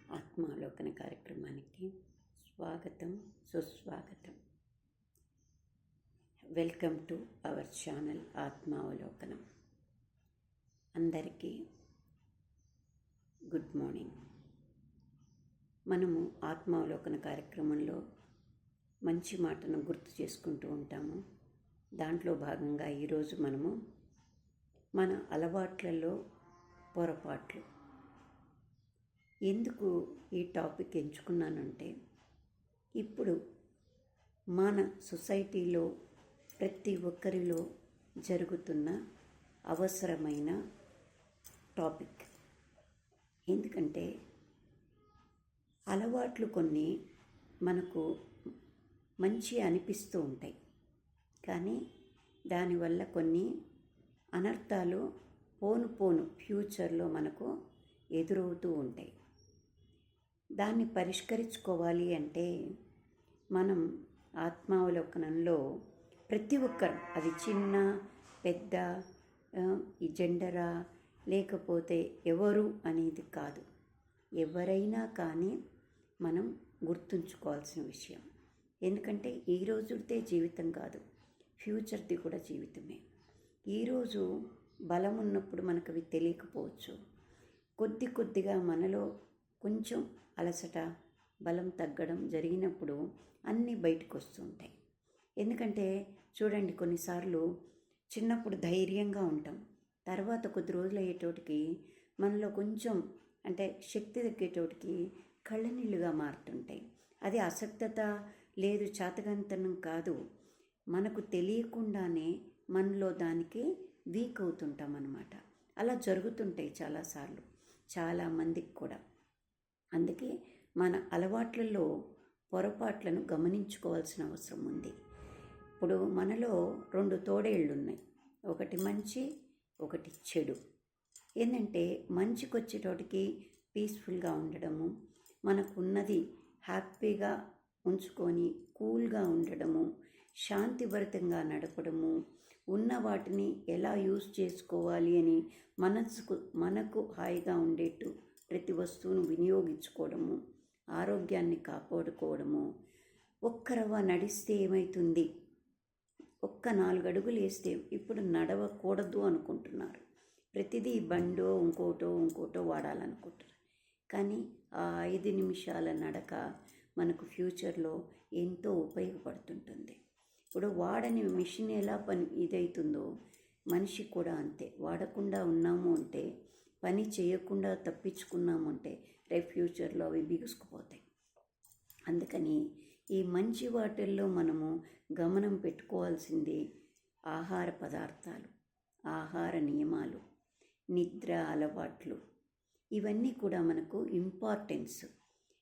ఆత్మావలోకన కార్యక్రమానికి స్వాగతం, సుస్వాగతం. వెల్కమ్ టు అవర్ ఛానల్ ఆత్మావలోకనం. అందరికీ గుడ్ మార్నింగ్. మనము ఆత్మావలోకన కార్యక్రమంలో మంచి మాటను గుర్తు చేసుకుంటూ ఉంటాము. దాంట్లో భాగంగా ఈరోజు మనము మన అలవాట్లలో పొరపాట్లు. ఎందుకు ఈ టాపిక్ ఎంచుకున్నానంటే, ఇప్పుడు మన సొసైటీలో ప్రతి ఒక్కరిలో జరుగుతున్న అవసరమైన టాపిక్. ఎందుకంటే అలవాట్లు కొన్ని మనకు మంచి అనిపిస్తూ ఉంటాయి, కానీ దానివల్ల కొన్ని అనర్థాలు పోను ఫ్యూచర్లో మనకు ఎదురవుతూ ఉంటాయి. దాన్ని పరిష్కరించుకోవాలి అంటే మనం ఆత్మావలోకనంలో ప్రతి ఒక్కరు, అది చిన్న పెద్ద, ఈ జెండరా లేకపోతే ఎవరు అనేది కాదు, ఎవరైనా కానీ మనం గుర్తుంచుకోవాల్సిన విషయం. ఎందుకంటే ఈ రోజుదే జీవితం కాదు, ఫ్యూచర్ది కూడా జీవితమే. ఈరోజు బలం ఉన్నప్పుడు మనకు అవి తెలియకపోవచ్చు. కొద్దిగా మనలో కొంచెం అలసట, బలం తగ్గడం జరిగినప్పుడు అన్నీ బయటకు వస్తుంటాయి. ఎందుకంటే చూడండి, కొన్నిసార్లు చిన్నప్పుడు ధైర్యంగా ఉంటాం, తర్వాత కొద్ది రోజులు అయ్యేటోటికి మనలో కొంచెం శక్తి తగ్గేటోటికి కళ్ళనీళ్ళుగా మారుతుంటాయి. అది అసక్తత లేదు, చాతకంతనం కాదు, మనకు తెలియకుండానే మనలో దానికి వీక్ అవుతుంటాం అన్నమాట. అలా జరుగుతుంటాయి చాలాసార్లు, చాలామందికి కూడా. అందుకే మన అలవాట్లలో పొరపాట్లను గమనించుకోవాల్సిన అవసరం ఉంది. ఇప్పుడు మనలో 2 తోడేళ్ళు ఉన్నాయి, ఒకటి మంచి, ఒకటి చెడు. ఏంటంటే మంచికి వచ్చేటోటికి పీస్ఫుల్గా ఉండడము, మనకున్నది హ్యాపీగా ఉంచుకొని కూల్గా ఉండడము, శాంతిభరితంగా నడపడము, ఉన్న వాటిని ఎలా యూజ్ చేసుకోవాలి అని మనకు హాయిగా ఉండేట్టు ప్రతి వస్తువును వినియోగించుకోవడము, ఆరోగ్యాన్ని కాపాడుకోవడము. ఒక్కరవ నడిస్తే ఏమవుతుంది, ఒక్క 4 అడుగులు వేస్తే ఇప్పుడు నడవకూడదు అనుకుంటున్నారు. ప్రతిదీ బండో ఇంకోటో వాడాలనుకుంటారు. కానీ ఆ 5 నిమిషాల నడక మనకు ఫ్యూచర్లో ఎంతో ఉపయోగపడుతుంటుంది. ఇప్పుడు వాడని మిషన్ ఎలా ఇదవుతుందో మనిషి కూడా అంతే. వాడకుండా ఉన్నాము అంటే, పని చేయకుండా తప్పించుకున్నాము అంటే రేపు ఫ్యూచర్లో అవి బిగుసుకుపోతాయి. అందుకని ఈ మంచి వాటిల్లో మనము గమనం పెట్టుకోవాల్సింది ఆహార పదార్థాలు, ఆహార నియమాలు, నిద్ర అలవాట్లు. ఇవన్నీ కూడా మనకు ఇంపార్టెన్స్.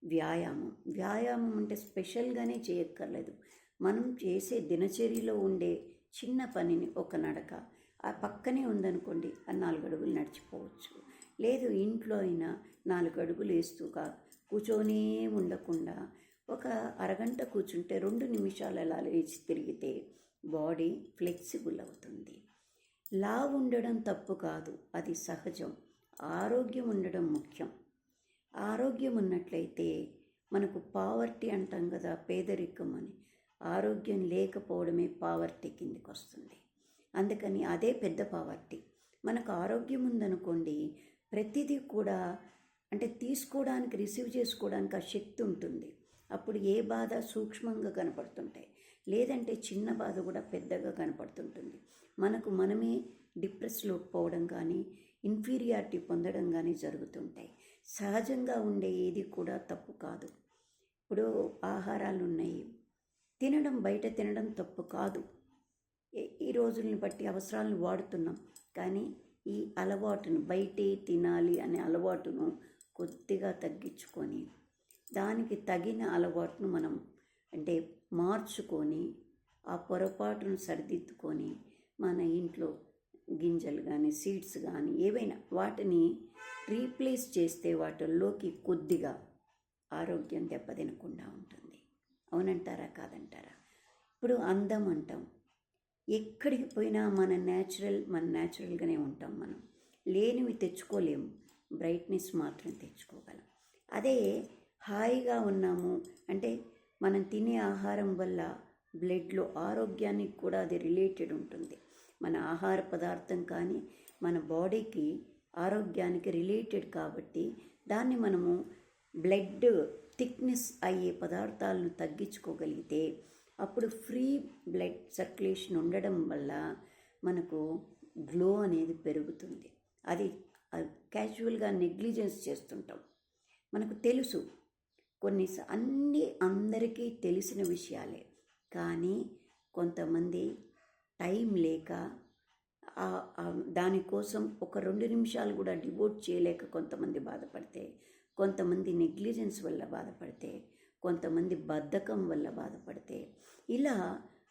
వ్యాయామం అంటే స్పెషల్గానే చేయక్కర్లేదు. మనం చేసే దినచర్యలో ఉండే చిన్న పనిని, ఒక నడక, ఆ పక్కనే ఉందనుకోండి, ఆ 4 అడుగులు నడిచిపోవచ్చు. లేదు ఇంట్లో అయినా 4 అడుగులు వేస్తూ కూర్చొనే ఉండకుండా ఒక అరగంట కూర్చుంటే 2 నిమిషాలు అలా లేచి తిరిగితే బాడీ ఫ్లెక్సిబుల్ అవుతుంది. లావు ఉండడం తప్పు కాదు, అది సహజం. ఆరోగ్యం ఉండడం ముఖ్యం. ఆరోగ్యం ఉన్నట్లయితే మనకు పావర్టీ అంటాం కదా, పేదరికం అని. ఆరోగ్యం లేకపోవడమే పావర్టీ కిందకి వస్తుంది. అందుకని అదే పెద్ద పావర్టీ. మనకు ఆరోగ్యం ఉందనుకోండి, ప్రతిదీ కూడా తీసుకోవడానికి, రిసీవ్ చేసుకోవడానికి ఆ శక్తి ఉంటుంది. అప్పుడు ఏ బాధ సూక్ష్మంగా కనపడుతుంటాయి, లేదంటే చిన్న బాధ కూడా పెద్దగా కనపడుతుంటుంది. మనమే డిప్రెస్లో పోవడం కానీ, ఇన్ఫీరియారిటీ పొందడం కానీ జరుగుతుంటాయి. సహజంగా ఉండే ఏది కూడా తప్పు కాదు. ఇప్పుడు ఆహారాలు ఉన్నాయి, బయట తినడం తప్పు కాదు. ఈ రోజుల్ని బట్టి అవసరాలను వాడుతున్నాం, కానీ ఈ అలవాటును, బయటే తినాలి అనే అలవాటును కొద్దిగా తగ్గించుకొని, దానికి తగిన అలవాటును మనం మార్చుకొని, ఆ పొరపాటును సరిదిద్దుకొని, మన ఇంట్లో గింజలు కానీ, సీడ్స్ కానీ ఏవైనా వాటిని రీప్లేస్ చేస్తే వాటిల్లోకి కొద్దిగా ఆరోగ్యం దెబ్బతినకుండా ఉంటుంది. అవునంటారా కాదంటారా? ఇప్పుడు అందం అంటాం, ఎక్కడికి పోయినా మన న్యాచురల్గానే ఉంటాం. మనం లేనివి తెచ్చుకోలేము, బ్రైట్నెస్ మాత్రం తెచ్చుకోగలం. అదే హాయిగా ఉన్నాము అంటే మనం తినే ఆహారం వల్ల బ్లడ్లో ఆరోగ్యానికి కూడా అది రిలేటెడ్ ఉంటుంది. మన ఆహార పదార్థం కానీ మన బాడీకి ఆరోగ్యానికి రిలేటెడ్ కాబట్టి దాన్ని మనము బ్లడ్ థిక్నెస్ అయ్యే పదార్థాలను తగ్గించుకోగలిగితే అప్పుడు ఫ్రీ బ్లడ్ సర్క్యులేషన్ ఉండడం వల్ల మనకు గ్లో అనేది పెరుగుతుంది. అది క్యాజువల్గా నెగ్లిజెన్స్ చేస్తుంటాం. మనకు తెలుసు అన్నీ అందరికీ తెలిసిన విషయాలే, కానీ కొంతమంది టైం లేక దానికోసం ఒక 2 నిమిషాలు కూడా డివోట్ చేయలేక కొంతమంది బాధపడితే, కొంతమంది నెగ్లిజెన్స్ వల్ల బాధపడితే, కొంతమంది బద్ధకం వల్ల బాధపడితే, ఇలా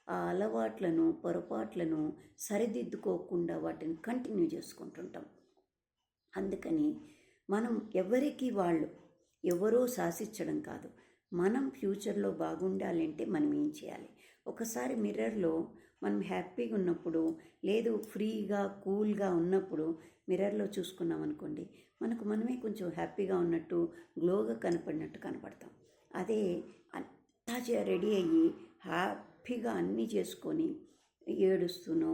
ఆ అలవాట్లను పొరపాట్లను సరిదిద్దుకోకుండా వాటిని కంటిన్యూ చేసుకుంటుంటాం. అందుకని మనం ఎవరో శాసించడం కాదు, మనం ఫ్యూచర్లో బాగుండాలంటే మనం ఏం చేయాలి. ఒకసారి మిర్రర్లో మనం హ్యాపీగా ఉన్నప్పుడు, లేదు ఫ్రీగా కూల్గా ఉన్నప్పుడు మిర్రర్లో చూసుకున్నాం అనుకోండి, మనమే కొంచెం హ్యాపీగా ఉన్నట్టు గ్లోగా కనపడినట్టు కనపడతాం. అదే అంతా రెడీ అయ్యి హ్యాపీగా అన్నీ చేసుకొని ఏడుస్తూనో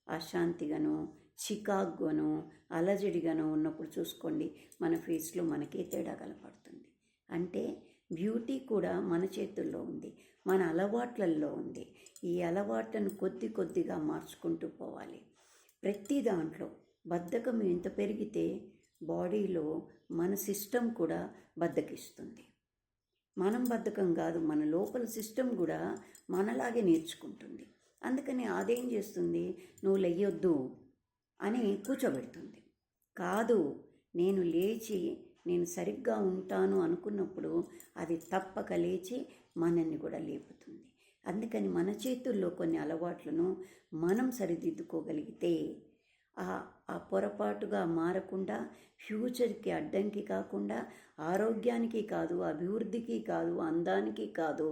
అశాంతిగానో చికాగ్గానో అలజడిగానో ఉన్నప్పుడు చూసుకోండి, మన ఫేస్లో మనకే తేడా కనపడుతుంది. అంటే బ్యూటీ కూడా మన చేతుల్లో ఉంది, మన అలవాట్లలో ఉంది. ఈ అలవాట్లను కొద్దిగా మార్చుకుంటూ పోవాలి. ప్రతి దాంట్లో బద్ధకం ఎంత పెరిగితే బాడీలో మన సిస్టమ్ కూడా బద్ధకిస్తుంది. మనం బద్ధకం కాదు, మన లోపల సిస్టమ్ కూడా మనలాగే నేర్చుకుంటుంది. అందుకని అదేం చేస్తుంది, నువ్వు లెయ్యొద్దు అని కూర్చోబెడుతుంది. కాదు, నేను సరిగ్గా ఉంటాను అనుకున్నప్పుడు అది తప్పక లేచి మనల్ని కూడా లేపుతుంది. అందుకని మన చేతుల్లో కొన్ని అలవాట్లను మనం సరిదిద్దుకోగలిగితే ఆ పొరపాటుగా మారకుండా, ఫ్యూచర్కి అడ్డంకి కాకుండా, ఆరోగ్యానికి కాదు, అభివృద్ధికి కాదు, అందానికి కాదు,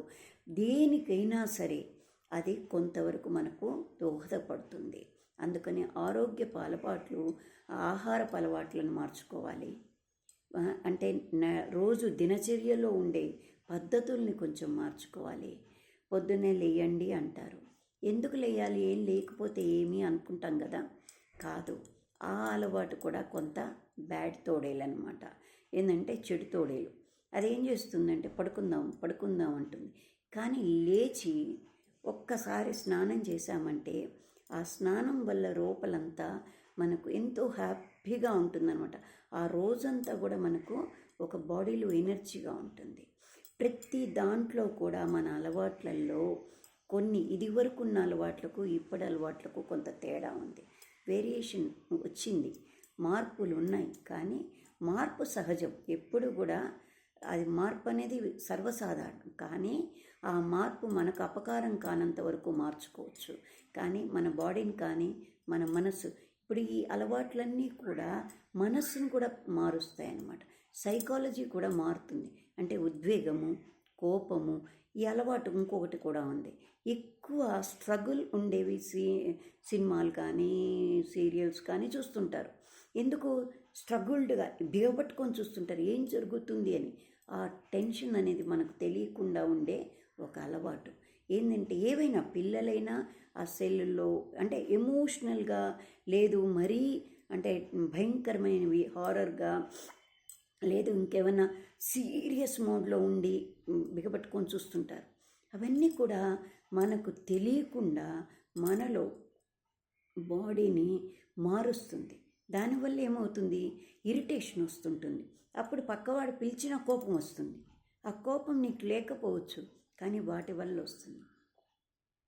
దేనికైనా సరే అది కొంతవరకు మనకు దోహదపడుతుంది. అందుకని ఆరోగ్యపు అలవాట్లు, ఆహారపు అలవాట్లను మార్చుకోవాలి. అంటే రోజు దినచర్యలో ఉండే పద్ధతుల్ని కొంచెం మార్చుకోవాలి. పొద్దున్నే లేయండి అంటారు, ఎందుకు లేయాలి, ఏం లేకపోతే ఏమీ అనుకుంటాం కదా. కాదు, ఆ అలవాటు కూడా కొంత బ్యాడ్ తోడేలు అనమాట. ఏంటంటే చెడు తోడేలు. అదేం చేస్తుందంటే పడుకుందాం అంటుంది, కానీ లేచి ఒక్కసారి స్నానం చేశామంటే ఆ స్నానం వల్ల లోపలంతా మనకు ఎంతో హ్యాపీగా ఉంటుందన్నమాట. ఆ రోజంతా కూడా మనకు ఒక బాడీలో ఎనర్జీగా ఉంటుంది. ప్రతి దాంట్లో కూడా మన అలవాట్లలో కొన్ని ఇదివరకు ఉన్న అలవాట్లకు ఇప్పటి అలవాట్లకు కొంత తేడా ఉంది, వేరియేషన్ వచ్చింది, మార్పులు ఉన్నాయి. కానీ మార్పు సహజం, ఎప్పుడు కూడా అది మార్పు అనేది సర్వసాధారణం. కానీ ఆ మార్పు మనకు అపకారం కానంత వరకు మార్చుకోవచ్చు. కానీ మన బాడీని కానీ మన మనసు, ఇప్పుడు ఈ అలవాట్లన్నీ కూడా మనస్సును కూడా మారుస్తాయి అన్నమాట. సైకాలజీ కూడా మారుతుంది. అంటే ఉద్వేగము, కోపము, ఈ అలవాటు ఇంకొకటి కూడా ఉంది. ఎక్కువ స్ట్రగుల్ ఉండేవి సినిమాలు కానీ సీరియల్స్ కానీ చూస్తుంటారు. ఎందుకు స్ట్రగుల్డ్గా బిగపట్టుకొని చూస్తుంటారు, ఏం జరుగుతుంది అని. ఆ టెన్షన్ అనేది మనకు తెలియకుండా ఉండే ఒక అలవాటు. ఏంటంటే ఏవైనా పిల్లలైనా ఆ సెల్లో అంటే ఎమోషనల్గా, లేదు మరీ అంటే భయంకరమైనవి హారర్గా, లేదు ఇంకేమైనా సీరియస్ మోడ్లో ఉండి బిగపట్టుకొని చూస్తుంటారు. అవన్నీ కూడా మనకు తెలియకుండా మనలో బాడీని మారుస్తుంది. దానివల్ల ఏమవుతుంది, ఇరిటేషన్ వస్తుంటుంది. అప్పుడు పక్కవాడు పిలిచిన కోపం వస్తుంది. ఆ కోపం నీకు లేకపోవచ్చు, కానీ వాటి వల్ల వస్తుంది.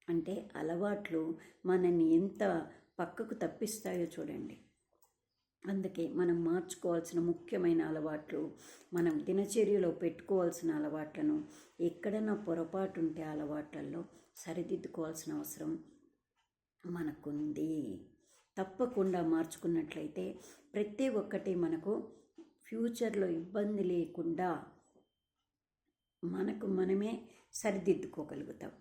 అంటే అలవాట్లు మనల్ని ఎంత పక్కకు తప్పిస్తాయో చూడండి. అందుకే మనం మార్చుకోవాల్సిన ముఖ్యమైన అలవాట్లు, మనం దినచర్యలో పెట్టుకోవాల్సిన అలవాట్లను, ఎక్కడైనా పొరపాటు ఉంటే అలవాట్లలో సరిదిద్దుకోవాల్సిన అవసరం మనకుంది. తప్పకుండా మార్చుకున్నట్లయితే ప్రతి ఒక్కటి మనకు ఫ్యూచర్లో ఇబ్బంది లేకుండా మనమే సరిదిద్దుకోగలుగుతాం.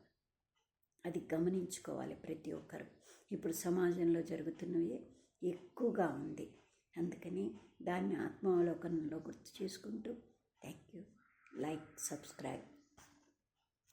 అది గమనించుకోవాలి ప్రతి ఒక్కరు. ఇప్పుడు సమాజంలో జరుగుతున్నవి ఎక్కువగా ఉంది. అందుకని దాన్ని ఆత్మావలోకనంలో గుర్తు చేసుకుంటూ థ్యాంక్ యూ. like, subscribe.